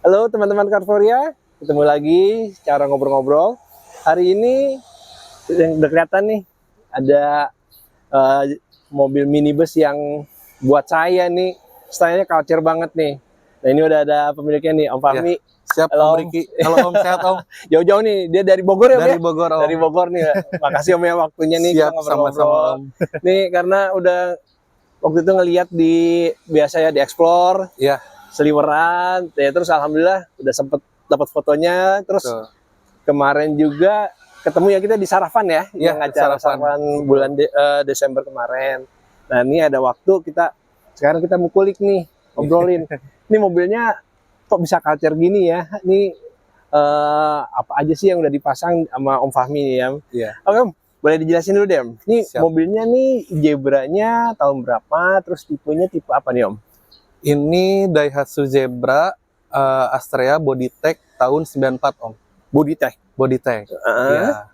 Halo teman-teman Carforia, ketemu lagi cara ngobrol-ngobrol. Hari ini yang udah kelihatan nih ada mobil minibus yang buat saya nih stylenya culture banget nih. Nah ini udah ada pemiliknya nih, Om Fahmi. Ya, siap. Halo, Om Riki. Halo Om, sehat Om. Jauh-jauh nih, dia dari Bogor ya Om? Dari Ya? Bogor Om. Dari Bogor nih. Makasih Om ya waktunya nih Siap, kita sama-sama ngobrol-ngobrol. Om. Nih karena udah waktu itu ngelihat di biasa ya di Explore. Iya. Seliweran, ya terus alhamdulillah udah sempet dapat fotonya, terus Betul. kemarin juga ketemu ya kita di Sarapan ya, Iya, yang acara Sarapan bulan Desember kemarin. Nah ini ada waktu sekarang kita mau kulik nih, ngobrolin. Ini mobilnya kok bisa culture gini ya? Ini apa aja sih yang udah dipasang sama Om Fahmi nih ya? Iya. Oke Om, boleh dijelasin dulu deh Om. Ini Siap. mobilnya nih Zebra-nya tahun berapa? Terus tipenya tipe apa nih Om? Ini Daihatsu Zebra Astrea Bodytech tahun 94 Om. Bodytech. Bodytech. Iya.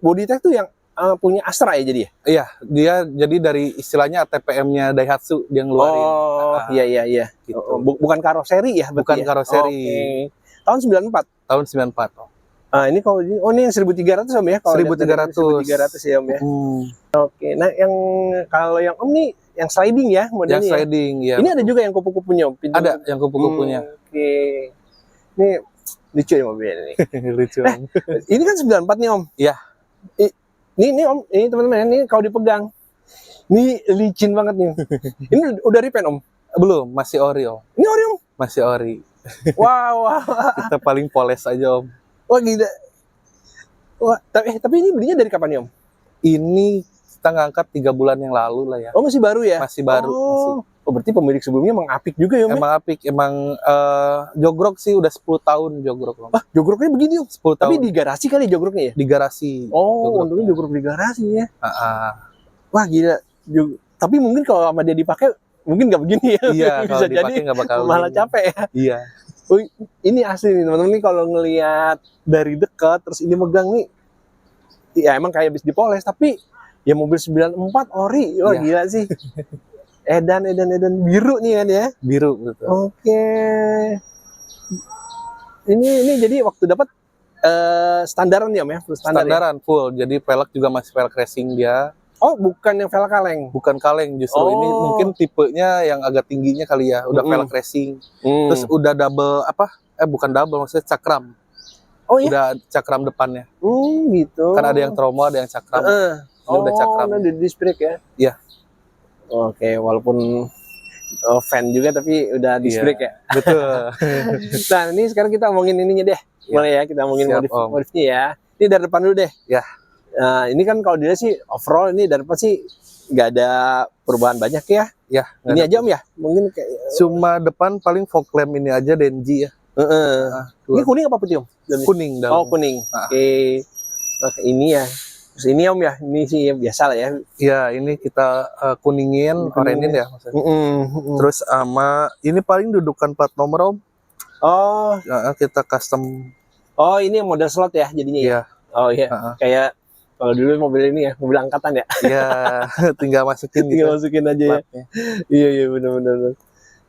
Bodytech tuh yang punya Astra ya jadi ya? Iya, dia jadi dari istilahnya ATPM-nya Daihatsu dia ngeluarin. Oh, iya. Gitu. Bukan karoseri ya? Bukan ya? karoseri. Oke. Tahun 94? Tahun 94 Om. Ini kalau ini yang 1300 Om ya? Kalau 1300. 1300 ya Om ya? Oke, nah kalau yang Om nih yang sliding ya modelnya Yang sliding, ya. Ini ada juga yang kupu-kupunya Om? Ada yang kupu-kupunya. Oke. Ini lucu ya mobilnya nih. Lucu Om. Ini kan 94 nih Om? Iya. Ini Om, ini teman-teman, ini kalau dipegang. Ini licin banget nih. Ini udah repaint Om? Belum, masih ori Om. Ini ori Om? Masih ori. Wow. Kita paling poles aja Om. Wah gila. Wah, tapi ini belinya dari kapan nih Om? Ini kita ngangkat 3 bulan yang lalu lah ya. Oh masih baru ya? Masih baru. Oh berarti pemilik sebelumnya emang apik juga ya Om? Emang apik, emang jogrok sih udah 10 tahun jogrok Om. Jogroknya begini Om? 10 Tapi tahun. di garasi kali jogroknya ya? Di garasi. Oh untungnya jogrok di garasi ya? Uh-uh. Wah gila. Tapi mungkin kalau sama dia dipakai mungkin nggak begini ya? Iya, bisa kalau jadi dipakai nggak bakal malah begini. capek ya? Iya. Oh, ini asli nih teman-teman nih kalau ngelihat dari dekat terus ini megang nih, ya emang kayak habis dipoles tapi ya mobil 94 ori, wah Iya. gila sih. Edan biru nih kan ya. Biru betul. Oke. Ini jadi waktu dapat standaran ya Om ya, full standar ya? Standaran full. Jadi velg juga masih velg racing dia. Oh bukan yang velg kaleng. Bukan kaleng justru Oh. ini mungkin tipenya yang agak tingginya kali ya. Udah velg racing. Terus udah double bukan double maksudnya cakram. Oh iya. Udah cakram depannya. Gitu. Kan ada yang tromo, ada yang cakram. Ini udah cakram. Udah disc brake ya? Iya. Oke, walaupun fan juga tapi udah disc brake ya? Betul. Nah, ini sekarang kita ngomongin ininya deh. Boleh ya, kita ngomongin Siap, Om. modifnya ya. Ini dari depan dulu deh. Ya. Nah, ini kan kalau dilihat sih overall ini dari depan sih nggak ada perubahan banyak ya. Ya. Ini aja Om ya? Mungkin kayak Cuma depan paling fog lamp ini aja Denji ya. ini kuning apa putih Om? Kuning dalam. Oh, kuning. Oke. Oke, ini ya. Terus ini Om ya, ini sih biasa lah ya. Ya, ini kita kuningin, orenin ya maksudnya. Terus sama ini paling dudukan plat nomor Om. Oh, Kita custom. oh ini yang model slot ya jadinya ya. Iya. Oh iya. Kayak kalau dulu mobil ini ya, mobil angkatan ya. Iya, tinggal masukin gitu. Tinggal masukin aja ya. platnya. Iya benar.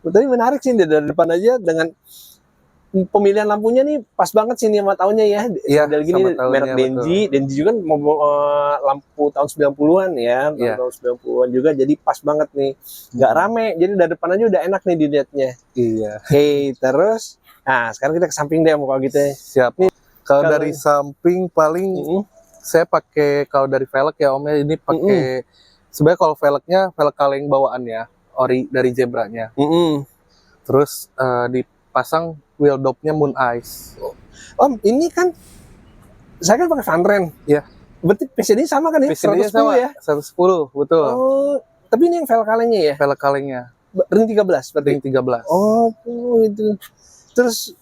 Tapi menarik sih dari depan aja dengan pemilihan lampunya nih pas banget sih nih sama tahunnya ya. Iya, Model gini sama tahunnya, merek Denji juga kan lampu tahun 90-an ya, Iya. tahun 90-an juga jadi pas banget nih. Nggak rame, jadi dari depan aja udah enak nih dilihatnya. Iya. Oke, terus nah sekarang kita ke samping deh kalau gitu ya. Siap. Kalau kalau- dari samping paling saya pakai kalau dari velg ya Om ya ini pakai sebenarnya kalau velgnya velg kaleng bawaan ya, ori dari Zebranya. Terus dipasang wheel dopnya Moon Ice. Om, ini kan saya kan pakai Vanren. Iya. Berarti PCD sama kan ya? PCD 110 sama ya? 110, betul. Oh, tapi ini yang velg kalengnya ya? Velg kalengnya Ring 13 berarti. ring 13. Oh, itu. Terus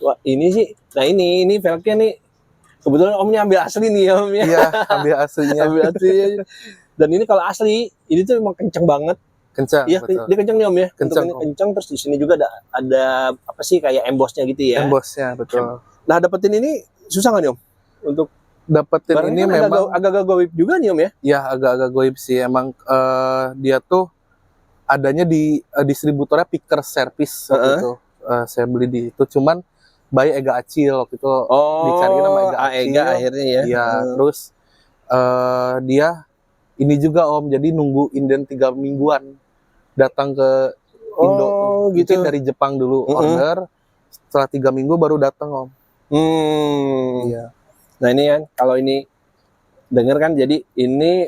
wah, ini sih. Nah, ini velgnya nih kebetulan Omnya ambil asli nih ya, Om ya. Iya, ambil aslinya. Ambil asli. Dan ini kalau asli, ini tuh emang kenceng banget. Kencang, Iya, betul. dia kenceng nih Om ya. Kenceng, Ini Om. kenceng, terus di sini juga ada apa sih kayak embossnya gitu ya. Embossnya, betul. Nah, dapetin ini susah nggak nih Om? Untuk Dapetin barangnya ini kan memang agak-agak goib juga nih Om ya. ya agak-agak goib sih. Emang dia tuh adanya di distributornya Picker Service waktu itu. Saya beli di itu, cuman by Ega Acil waktu itu, dicariin sama Ega Acil. Ega akhirnya ya. Iya, terus dia ini juga Om, jadi nunggu inden 3 mingguan datang ke Indo. Gitu. Mungkin dari Jepang dulu order, setelah 3 minggu baru datang Om. Iya. Nah ini kan, kalau ini denger kan, jadi ini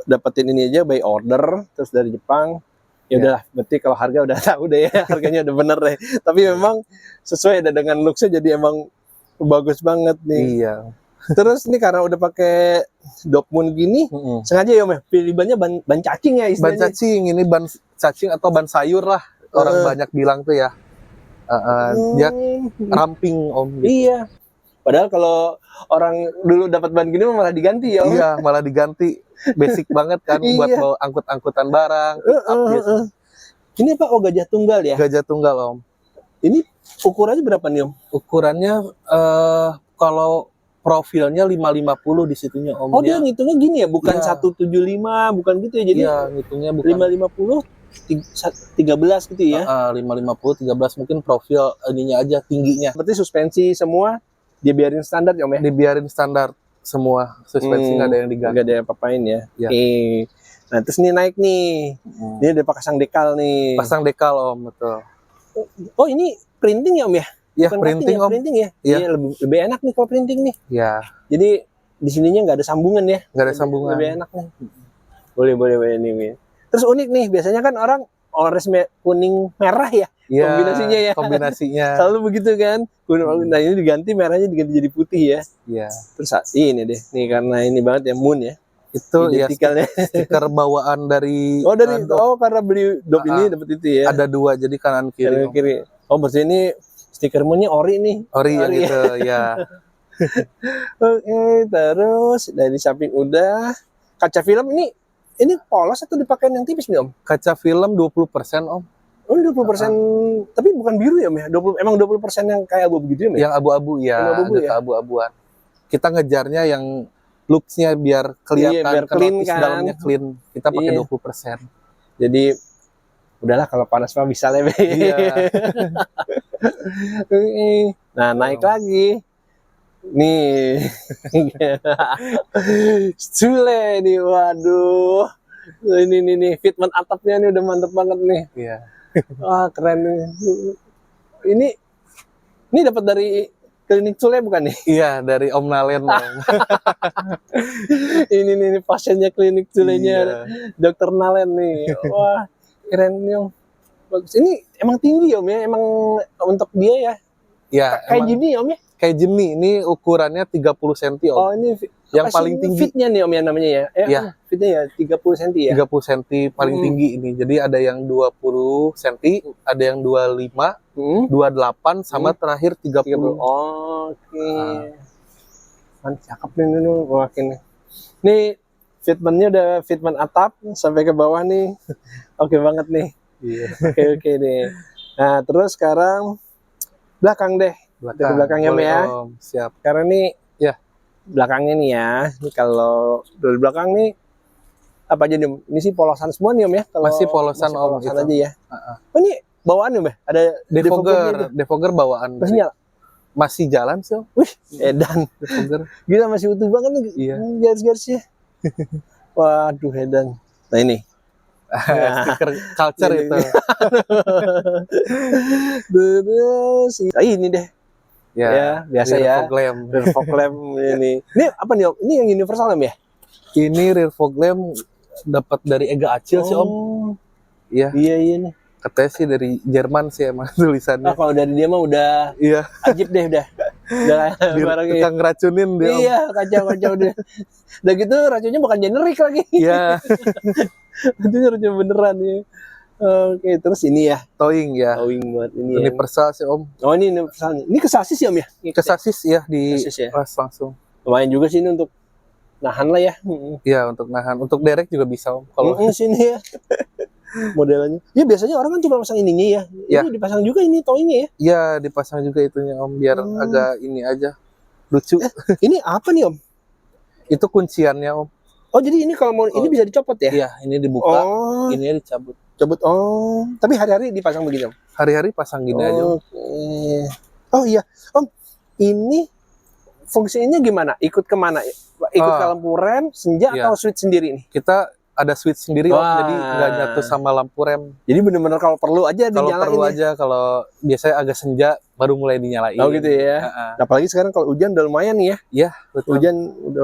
dapetin ini aja by order terus dari Jepang. Ya udahlah, berarti kalau harga udah tahu deh ya, harganya udah bener deh. Tapi memang sesuai dengan looks-nya, jadi emang bagus banget nih. Iya. Terus ini karena udah pakai Dogmoon gini, sengaja ya Om, pilih bannya ban cacing ya Ban istilahnya. cacing, ini ban cacing atau ban sayur lah. Orang banyak bilang tuh ya. Dia ramping Om. Gitu. Iya. Padahal kalau orang dulu dapat ban gini malah diganti ya Om. Iya, malah diganti. Basic banget kan buat Iya. bawa angkut-angkutan barang. Pick up gitu. Ini apa? Oh, gajah tunggal ya? Gajah tunggal Om. Ini ukurannya berapa nih Om? Ukurannya kalau profilnya 550 di situnya Om. Oh, dia ngitungnya gini ya, bukan Iya. 175, bukan gitu ya. Jadi Iya, ngitungnya bukan 550 13 gitu ya. 550 13 mungkin profil ininya aja, tingginya. Berarti suspensi semua dia biarin standar ya Om ya? Dibiarin standar semua, suspensi nggak ada yang diganti. Nggak ada yang apa-apain ya. Iya. Nah, terus ini naik nih. Ini udah pasang dekal nih. Pasang dekal Om, betul. Oh, ini printing ya Om ya? Iya, Bukan printing cutting ya, Om. printing ya? Iya. Iya, lebih enak nih kalau printing nih. Iya, Jadi di sininya nggak ada sambungan ya? nggak ada sambungan. Lebih enak nih. Boleh nih. Terus unik nih, biasanya kan orang orange kuning merah ya, Iya, kombinasinya ya. kombinasinya. Selalu begitu kan. Nah ini diganti, merahnya diganti jadi putih ya. Iya. Terus ini deh, nih karena ini banget ya Moon ya. Itu ya Identikalnya. stiker bawaan dari Karena beli Dop ini dapat itu ya. ada 2 jadi kanan Kanan kiri. kiri. Oh berarti ini stiker Moonnya ori nih. Ori yang Ori. itu ya. Oke, terus dari samping udah. Kaca film ini polos atau dipakai yang tipis nih Om? Kaca film 20% Om. Oh 20%, tapi bukan biru ya Om ya? 20% yang kayak abu begitu ya Om? Yang abu-abu ya, Yang abu-abu ada ya? keabu-abuan. Kita ngejarnya yang looks-nya biar kelihatan, Iya, biar clean notice kan. dalamnya clean. Kita pakai Iya. 20%. Jadi udahlah kalau panas mah bisa lah. Iya. Nah naik lagi. Nih. Sule nih, waduh. Ini fitment atapnya nih udah mantep banget nih. Iya. Wah keren nih. Ini dapat dari klinik Sule bukan nih? Iya, dari Om Nalen. Om. ini pasiennya klinik Sulenya, Iya. Dokter Nalen nih. Wah keren nih Om. Bagus. Ini emang tinggi Om ya, emang untuk dia ya. Iya, Kayak emang gini Om ya. kayak Jimny, ini ukurannya 30 cm Om. Oh ini yang apa sih paling ini? tinggi. Fitnya nih Om ya namanya ya. Iya. Fitnya ya 30 cm ya. 30 cm paling tinggi ini. Jadi ada yang 20 cm, ada yang 25, 28 sama terakhir 30. Oh, oke. Mantap, cakep nih nih makin. Nih fitmentnya udah fitment atap sampai ke bawah nih. Oke banget nih. Iya. Oke nih. Nah, terus sekarang belakang deh. Dari belakangnya Boleh, ya. Om. Siap. Karena nih Ya. belakangnya nih ya. Ini kalau dari belakang nih apa aja nih? Om? Ini sih polosan semua nih Om ya. Kalau Masih polosan, masih Om, polosan gitu. aja ya. Oh, ini bawaan Om ya? Ada Defogger bawaan. Masih nyala. Masih jalan sih, Om. Wih, edan. Defogger. Gila masih utuh banget nih. Iya. Garis-garisnya. Waduh, edan. Nah ini. Stiker culture Ini. itu. Terus ini deh. Ya, biasa ya. Rear fog lamp. Rear fog lamp ini. Ini apa nih Om? Ini yang universal Om ya? Ini rear fog lamp dapat dari Ega Acil sih, Om. Iya. Iya nih. Katanya sih dari Jerman sih emang Nah, tulisannya. kalau dari dia mah udah Iya. ajib deh udah. Udah barangnya. Kita ngeracunin dia, Om. Iya, kacau deh. Udah gitu racunnya bukan generik lagi. Iya. Itu racun beneran ya. Oke, terus ini ya. Towing ya. Towing buat ini ya. Universal sih, Om. Oh, ini universal nih. Ini ke sasis ya Om ya? Ke sasis ya di Sasis ya? pas langsung. Lumayan juga sih ini untuk nahan lah ya. Iya, untuk nahan. Untuk derek juga bisa, Om. Kalau Sini ya. Modelnya. Ya biasanya orang kan cuma pasang ininya ya. Ya. Ini dipasang juga ini towingnya ya. iya dipasang juga itunya, Om, biar agak ini aja. Lucu. Ini apa nih Om? Itu kunciannya, Om. Oh, jadi ini kalau mau ini bisa dicopot ya? Iya, ini dibuka, Oh. ininya dicabut. Cabut. Oh, tapi hari-hari dipasang begini, Om. Hari-hari pasang gini aja. Om. Oke. Oh iya, Om. Ini fungsinya gimana? Ikut kemana? Ikut ke lampu rem, senja Iya. atau switch sendiri nih? Kita ada switch sendiri Om, Wah. jadi nggak nyatu sama lampu rem. Jadi bener-bener kalau perlu aja Kalau dinyalain perlu ya? aja, kalau biasanya agak senja baru mulai dinyalain. Oh gitu ya. Heeh. Apalagi sekarang kalau hujan udah lumayan nih ya. Iya, betul. Hujan udah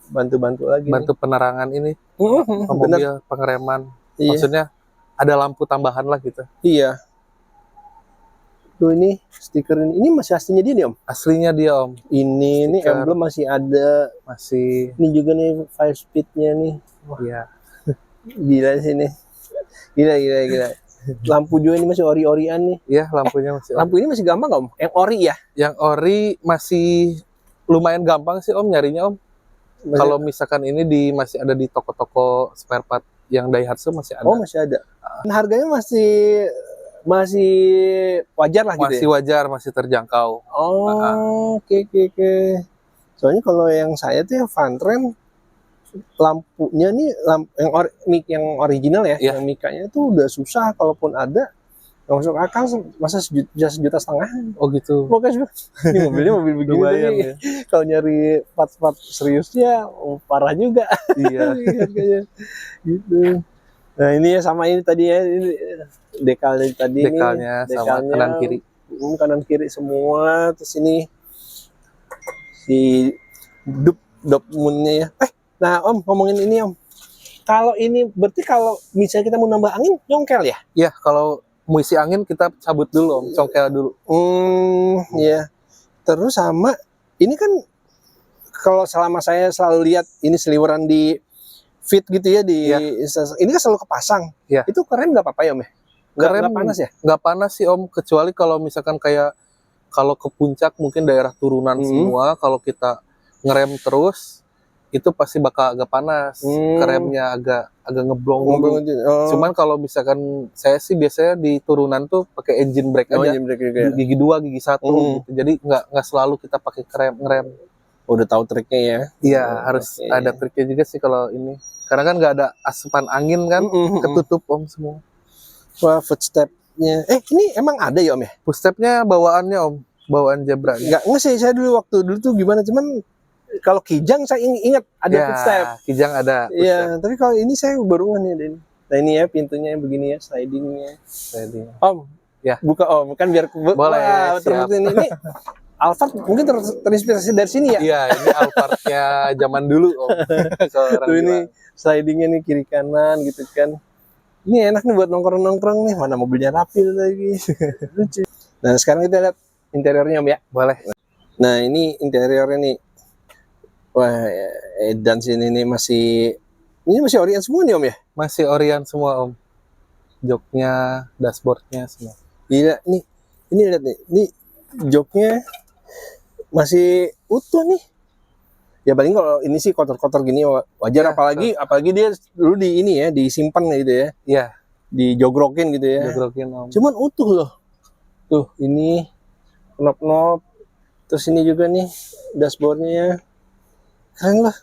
bantu-bantu lagi. Bantu penerangan ini, Bener. mobil, pengereman. Iya. Maksudnya ada lampu tambahan lah gitu. Iya. Tuh ini stiker ini masih aslinya dia nih, Om. Aslinya dia Om, Ini Stiker. emblem masih ada. masih Ini juga nih 5 speed-nya nih. ya. Gila sih ini. Gila. Lampu juga ini masih ori-orian nih. Iya, lampunya masih Om. Lampu ini masih gampang nggak, Om? Yang ori ya? Yang ori masih lumayan gampang sih Om nyarinya Om. Masih- Kalau misalkan ini masih ada di toko-toko spare part yang Daihatsu masih ada. Oh, masih ada. Nah, harganya masih wajar lah gitu Masih ya? wajar, masih terjangkau. Oh, oke. Soalnya kalau yang saya tuh yang Fantren lampunya nih yang original ya, Iya. yang mikanya tuh udah susah kalaupun ada nggak masuk akal masa bisa 1,5 juta. Oh gitu. Pokoknya ini mobilnya mobil begini Lumayan tapi ya. kalau nyari part-part seriusnya parah juga Iya. harganya gitu. Nah ini ya sama ini tadi ya ini dekalnya tadi Dekalnya nih, sama kanan kiri. kanan kiri semua. Terus ini si dop moonnya ya. Nah Om ngomongin ini Om, kalau ini berarti kalau misalnya kita mau nambah angin nyongkel ya? Iya, kalau mau isi angin kita cabut dulu Om, congkel dulu. Ya. Terus sama ini kan kalau selama saya selalu lihat ini seliweran di feed gitu ya di Iya. ini kan selalu kepasang. Iya. Itu keren nggak apa-apa ya Om ya? Nggak Keren. panas ya? Nggak panas sih Om, kecuali kalau misalkan kayak kalau ke puncak mungkin daerah turunan semua, kalau kita ngerem terus itu pasti bakal agak panas, keremnya agak ngeblong dulu. Oh. Cuman kalau misalkan saya sih biasanya di turunan tuh pakai engine brake aja, engine brake juga ya? gigi 2, gigi 1 gitu. Jadi nggak selalu kita pakai ngerem. Udah tahu triknya ya? Iya, Oh, harus oke. ada triknya juga sih kalau ini. Karena kan nggak ada asupan angin kan, ketutup Om semua. Wah, footstep-nya. Ini emang ada ya Om ya? Footstep-nya bawaannya Om, bawaan Zebra. Nggak sih, saya dulu waktu dulu tuh gimana, cuman kalau Kijang saya ingat ada footstep. Kijang ada. Iya, tapi kalau ini saya baru nggak nih ada ini. Nah ini ya pintunya yang begini ya, slidingnya. Footstep. Om, Ya. buka Om, kan biar Boleh, Wah, siap. ini Alphard mungkin terinspirasi dari sini ya. Iya, ini Alphard-nya zaman dulu Om. Kalau orang Tuh ini bilang. slidingnya nih kiri kanan gitu kan. Ini enak nih buat nongkrong-nongkrong nih, mana mobilnya rapi lagi. Lucu. Nah sekarang kita lihat interiornya Om ya. Boleh. Nah ini interiornya nih. Wah, dan sini nih masih Orient semua nih Om ya. Masih Orion semua Om. Joknya, dashboardnya semua. Gila nih. Ini lihat nih. Ini joknya masih utuh nih. Ya paling kalau ini sih kotor-kotor gini wajar, Ya, apalagi dia dulu di ini ya, disimpan gitu ya. Iya, Dijogrokin gitu ya. jogrokin Om. Cuman utuh loh. Tuh, ini knob-knob. Terus ini juga nih dashboardnya. Keren lah.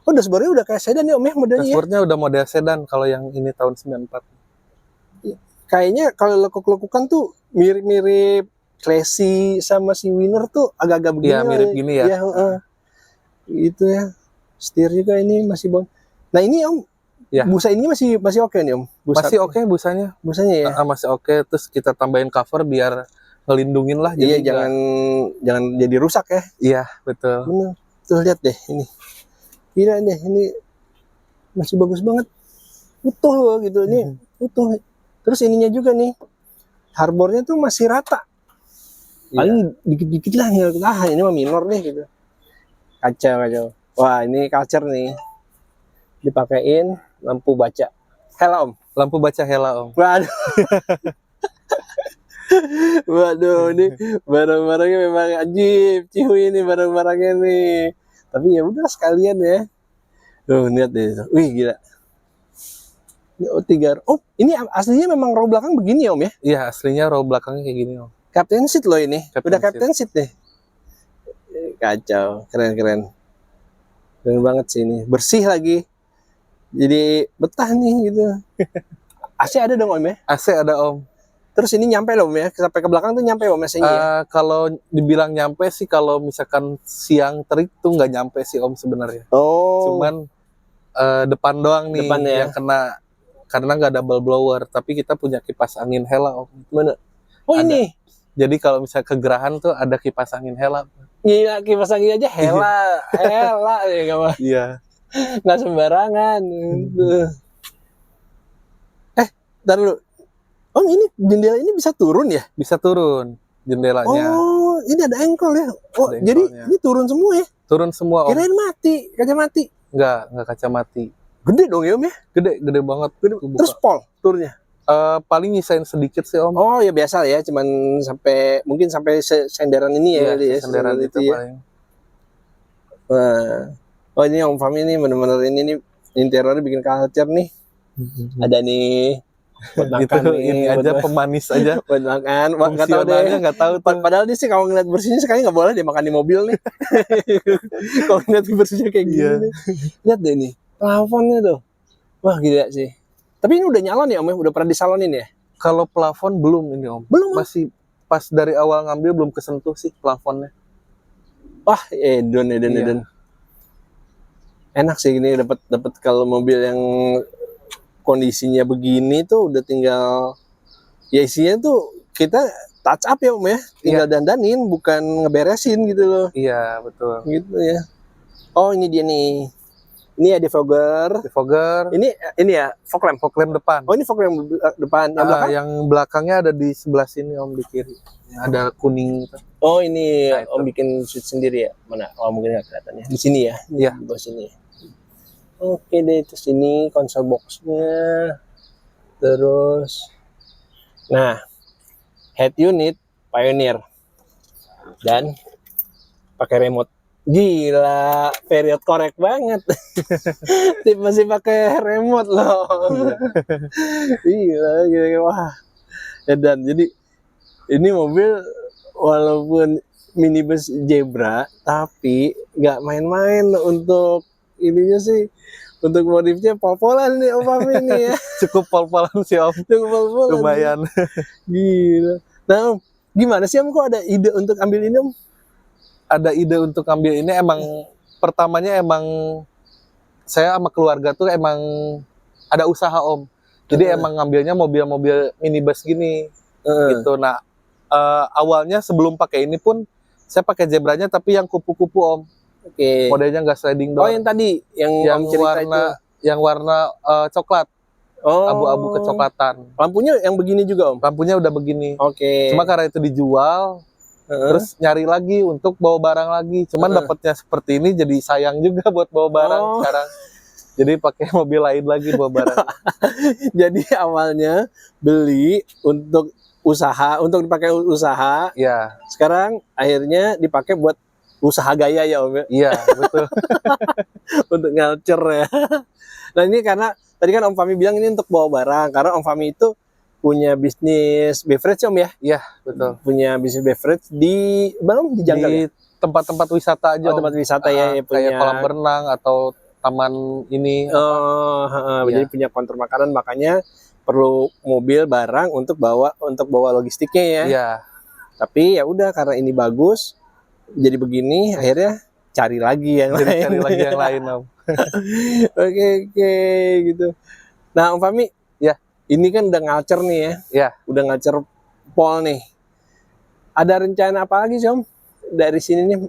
Oh, dashboardnya udah kayak sedan ya Om ya modelnya ya? Dashboardnya udah model sedan kalau yang ini tahun 94. Kayaknya kalau lekuk-lekukan tuh mirip-mirip Classy sama si Winner tuh agak-agak begini Iya, lah mirip gini ya. Iya, itu ya. Setir juga ini masih Nah, ini Om, Ya. busa ini masih oke nih Om. Masih oke busanya. Busanya ya. Masih oke, terus kita tambahin cover biar ngelindungin lah. Iya, Jadi jangan jadi rusak ya. Iya, betul. Bener. Tuh lihat deh ini. Gila deh, ini masih bagus banget. Utuh loh gitu ini, utuh. Terus ininya juga nih. Harbornya tuh masih rata. Paling dikit-dikit lah ya. Ini mah minor nih gitu. Kacau. Wah, ini culture nih. Dipakein lampu baca. Hela Om. Lampu baca hela Om. Waduh. Waduh, ini barang-barangnya memang ajib. Cihuy ini barang-barangnya nih. Tapi ya udah sekalian ya. Tuh, lihat deh. Wih, gila. Ini ini aslinya memang row belakang begini ya Om ya? Iya, aslinya row belakangnya kayak gini Om. Captain seat loh ini. Captain Udah seat. captain seat deh. Kacau, keren. Keren banget sih ini. Bersih lagi. Jadi betah nih gitu. AC ada dong Om ya? AC ada Om. Terus ini nyampe loh Om ya? Sampai ke belakang tuh nyampe Om AC-nya ya? Kalau dibilang nyampe sih, kalau misalkan siang terik tuh nggak nyampe sih Om sebenarnya. Oh. Cuman depan doang nih Depan ya? yang kena, karena nggak double blower. Tapi kita punya kipas angin Hella Om. Mana? Oh Ada. ini? Jadi kalau misalnya kegerahan tuh ada kipas angin Hella. Gila, kipas angin aja Hella. Hella ya Iya. nggak sembarangan. Ntar dulu. Om ini jendela ini bisa turun ya? Bisa turun jendelanya. Oh, ini ada engkol ya? Oh, Ada jadi engkolnya. ini turun semua ya? Turun semua Om. Kirain mati, kaca mati. Nggak kaca mati. Gede dong ya Om ya? Gede banget. Kebuka. Terus pol turunnya? Paling nyisain sedikit sih Om. Oh ya biasa ya, cuman mungkin sampai senderan ini ya, Iya, ya senderan itu ya. paling. Wah. Oh ini Om Fahmi ini bener-bener ini nih interiornya bikin culture nih. Ada nih buat makan Gitu, nih, ini buat aja pemanis aja. buat makan. Wah, nggak tahu deh. Fungsionalnya nggak tahu tuh. Padahal dia sih kalau ngeliat bersihnya sekali nggak boleh dia makan di mobil nih. Kalau ngeliat bersihnya kayak gini. Iya. Nih. Lihat deh nih, plafonnya tuh. Wah gila sih. Tapi ini udah nyala nih Om ya, udah pernah disalonin ya? Kalau plafon belum ini Om. Belum. Masih pas dari awal ngambil belum kesentuh sih plafonnya. Wah, edon. Iya. Enak sih ini dapat kalau mobil yang kondisinya begini tuh udah tinggal ya isinya tuh kita touch up ya Om ya, tinggal dandanin bukan ngeberesin gitu loh. Iya, betul. Gitu ya. Oh, ini dia nih. Ini ada fogger. Defogger, Ini ya fog lamp. fog lamp depan. Oh, ini fog lamp depan. Yang belakang? Yang belakangnya ada di sebelah sini Om, di kiri. Ada kuning gitu. Oh, ini Nah, itu. Om bikin switch sendiri ya? Mana? Oh, mungkin nggak kelihatan ya. Di sini ya? Iya. Di bawah sini. Oke deh, terus ini konsol box-nya. Terus nah, head unit Pioneer. Dan pakai remote. Gila, period korek banget. Masih pakai remote loh. Gila. Wah. Dan jadi ini mobil walaupun minibus Zebra, tapi nggak main-main untuk ininya sih. Untuk modifnya pol-polan nih Om Fahmi nih ya. Cukup pol-polan sih Om. Cukup pol-polan. Lumayan. Gila. Nah Om, gimana sih Om kok ada ide untuk ambil ini Om? Ada ide untuk ambil ini emang pertamanya emang saya sama keluarga tuh emang ada usaha Om. Jadi emang ngambilnya mobil-mobil minibus gini gitu. Nah, awalnya sebelum pakai ini pun saya pakai Zebranya tapi yang kupu-kupu Om. Oke. Modelnya nggak sliding Oh door. yang tadi yang Om cerita itu. Yang warna coklat, Oh. abu-abu kecoklatan. Lampunya yang begini juga Om. Lampunya udah begini. Oke. Cuma karena itu dijual, terus nyari lagi untuk bawa barang lagi. Cuman dapatnya seperti ini jadi sayang juga buat bawa barang sekarang. Jadi pakai mobil lain lagi bawa barang. Jadi awalnya beli untuk usaha, untuk dipakai usaha. Iya. Sekarang akhirnya dipakai buat usaha gaya ya Om ya. Iya, betul. Untuk ngalcer ya. Nah ini karena tadi kan Om Fahmi bilang ini untuk bawa barang. Karena Om Fahmi itu punya bisnis beverage Om ya. Iya, betul. Punya bisnis beverage di belum di Janggal Di ya? tempat-tempat wisata aja. Oh, tempat wisata ya, Kayak punya kolam berenang atau taman ini. Jadi punya konter makanan, makanya perlu mobil barang untuk bawa logistiknya ya. Iya. Tapi ya udah karena ini bagus jadi begini, akhirnya cari lagi yang Jadi lain. cari lagi yang lain Om. Oke gitu. Nah Om Fahmi, Ya. ini kan udah ngalcer nih ya. Ya. Udah ngalcer pol nih. Ada rencana apa lagi sih Om dari sini nih?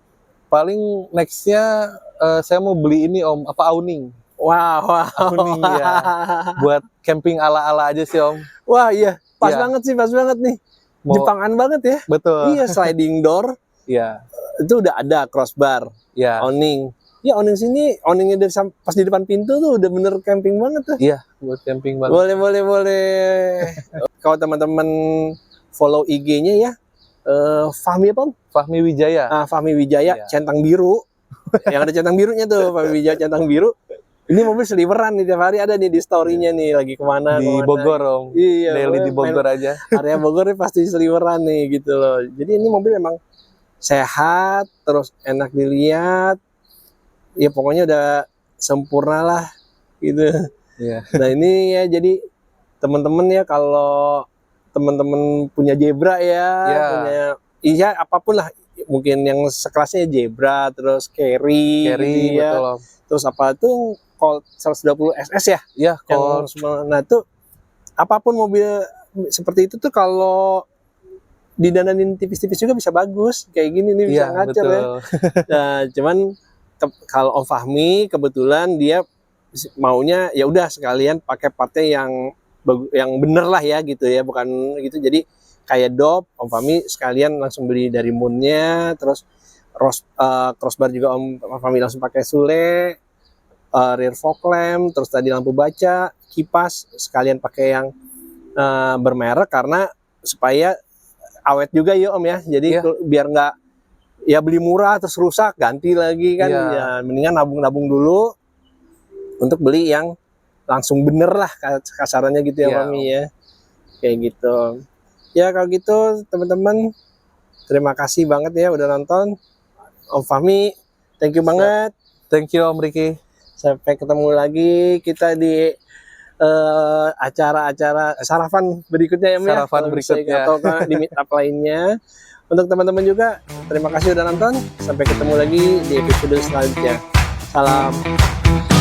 Paling nextnya saya mau beli ini Om, awning. Wow. Awning ya. Buat camping ala-ala aja sih Om. Wah iya, pas Iya. banget sih, pas banget nih. Mau- Jepangan banget ya. Betul. Iya, sliding door Iya. itu udah ada, crossbar, Iya. awning. Ya awning sini, awningnya dari pas di depan pintu tuh udah bener camping banget tuh. Iya, buat camping banget. Boleh. Kalau teman-teman follow IG-nya ya, Fahmi apa? Om? Fahmi Wijaya. Fahmi Wijaya, Iya. centang biru. Yang ada centang birunya tuh, Fahmi Wijaya centang biru. Ini mobil seliweran nih, tiap hari ada nih di story-nya nih, lagi kemana. Di Bogor Om. Iya. Daily di Bogor aja. Area Bogor ini pasti seliweran nih gitu loh. Jadi ini mobil emang sehat, terus enak dilihat. Ya pokoknya udah sempurna lah gitu. Iya. Nah ini ya jadi teman-teman ya, kalau teman-teman punya Zebra ya, Ya. punya iya apapun lah, mungkin yang sekelasnya Zebra, terus Carry, Carry, gitu ya. betul Om. Terus apa tuh Colt 120 SS ya, Iya, yang Colt. nah tuh apapun mobil seperti itu tuh kalau didananin tipis-tipis juga bisa bagus kayak gini nih, bisa Iya, ngacer ya. betul. Nah, cuman kalau Om Fahmi kebetulan dia maunya ya udah sekalian pakai partnya yang bener lah ya gitu ya, bukan gitu. Jadi kayak Dop, Om Fahmi sekalian langsung beli dari Moon-nya, terus crossbar juga Om Fahmi langsung pakai Sule, rear fog lamp, terus tadi lampu baca, kipas sekalian pakai yang bermerek karena supaya awet juga ya Om ya. Jadi Iya. biar nggak ya beli murah terus rusak ganti lagi kan, Iya. ya mendingan nabung-nabung dulu untuk beli yang langsung bener lah kasarannya gitu ya Iya, Fahmi ya, kayak gitu ya. Kalau gitu teman-teman, terima kasih banget ya udah nonton. Om Fahmi, thank you Siap. banget. Thank you Om Riki. Sampai ketemu lagi kita di acara-acara sarapan berikutnya ya Om ya, Sarapan kalau bisa, berikutnya. atau di meet up lainnya. Untuk teman-teman juga, terima kasih udah nonton. Sampai ketemu lagi di episode selanjutnya. Salam.